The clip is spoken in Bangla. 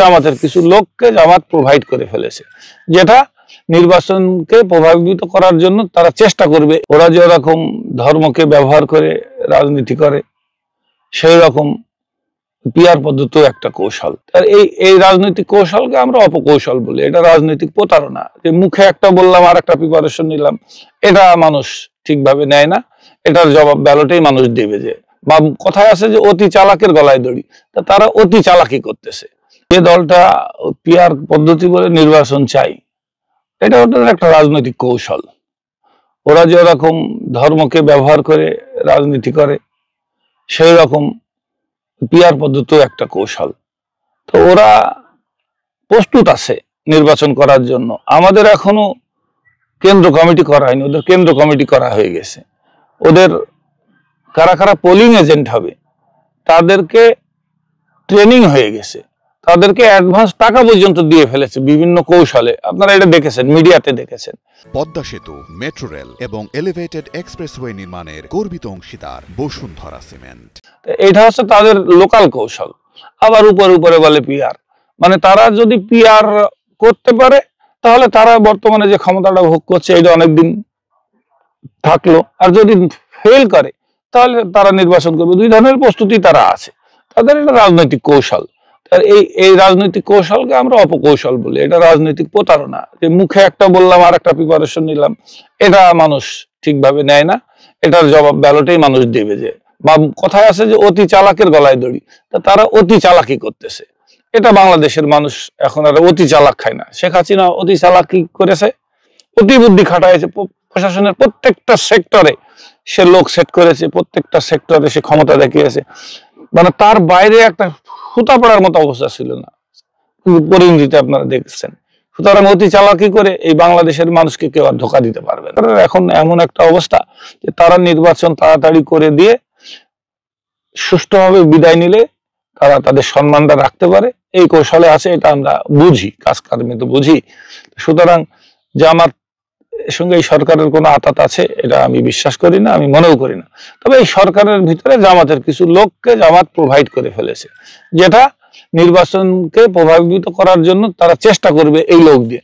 জামাতের কিছু লোককে জামাত প্রোভাইড করে ফেলেছে, যেটা নির্বাচনকে প্রভাবিত করার জন্য তারা চেষ্টা করবে। ওরা যেরকম ধর্মকে ব্যবহার করে রাজনীতি করে, সেই রকম পিআর পদ্ধতিও একটা কৌশল। আর এই রাজনৈতিক কৌশলকে আমরা অপকৌশল বলি। এটা রাজনৈতিক প্রতারণা, যে মুখে একটা বললাম আর একটা প্রিপারেশন নিলাম, এটা মানুষ ঠিকভাবে নেয় না। এটার জবাব ব্যালটেই মানুষ দেবে। যে বা কথায় আছে যে অতি চালাকের গলায় দড়ি, তা তারা অতি চালাকি করতেছে। যে দলটা পিআর পদ্ধতি বলে নির্বাচন চাই, এটা ওদের একটা রাজনৈতিক কৌশল। ওরা যেরকম ধর্মকে ব্যবহার করে রাজনীতি করে, সেই রকম পিআর পদ্ধতিও একটা কৌশল। তো ওরা প্রস্তুত আছে নির্বাচন করার জন্য। আমাদের এখনো কেন্দ্র কমিটি করা হয়নি, ওদের কেন্দ্র কমিটি করা হয়ে গেছে। ওদের কারা কারা পোলিং এজেন্ট হবে তাদেরকে ট্রেনিং হয়ে গেছে, তাদেরকে অ্যাডভান্স টাকা পর্যন্ত দিয়ে ফেলেছে বিভিন্ন কৌশলে। আপনারা এটা দেখেছেন, মিডিয়াতে দেখেছেন। পদ্মা সেতু, মেট্রো রেল এবং এলিভেটেড এক্সপ্রেসওয়ে নির্মাণের গর্বিত অংশীদার বসুন্ধরা সিমেন্ট। এটা হচ্ছে তাদের লোকাল কৌশল। আবার উপরে বলে পিআর, মানে তারা যদি পিআর করতে পারে তাহলে তারা বর্তমানে যে ক্ষমতাটা ভোগ করছে এটা অনেকদিন থাকলো, আর যদি ফেল করে তাহলে তারা নির্বাচন করবে। দুই ধরনের প্রস্তুতি তারা আছে, তাদের এটা রাজনৈতিক কৌশল। এই রাজনৈতিক কৌশলকে আমরা অপকৌশল বলি। এটা রাজনৈতিক প্রতারণা, যে মুখে একটা বললাম আর একটা প্রিপারেশন নিলাম, এটা মানুষ ঠিকভাবে নেয় না। এটার জবাব ব্যালটেই মানুষ দেবে। যে বা কথায় আছে যে অতি চালাকের গলায় দড়ি, তা তারা অতি চালাকি করতেছে। এটা বাংলাদেশের মানুষ এখন আর অতি চালাক খায় না। শেখ হাসিনা অতি চালাকি করেছে, অতি বুদ্ধি খাটাইছে। প্রশাসনের প্রত্যেকটা সেক্টরে সে লোক সেট করেছে, প্রত্যেকটা সেক্টরে সে ক্ষমতা দেখিয়েছে। মানে তার বাইরে একটা সুতা পড়ার মতো অবস্থা ছিল না, পরিণতিতে আপনারা দেখছেন। সুতরাং অতি চালাকি করে এই বাংলাদেশের মানুষকে কেউ আর ধোকা দিতে পারবে না। এখন এমন একটা অবস্থা যে তারা নির্বাচন তাড়াতাড়ি করে দিয়ে সুষ্ঠুভাবে বিদায় নিলে তারা তাদের সম্মানটা রাখতে পারে, এই কৌশলে আছে। এটা আমরা বুঝি, কাজকর্মে তো বুঝি। সুতরাং জামাত সঙ্গে এই সরকারের কোনো আতাত আছে এটা আমি বিশ্বাস করি না, আমি মনেও করি না। তবে এই সরকারের ভিতরে জামাতের কিছু লোককে জামাত প্রোভাইড করে ফেলেছে, যেটা নির্বাচনকে প্রভাবিত করার জন্য তারা চেষ্টা করবে এই লোক দিয়ে।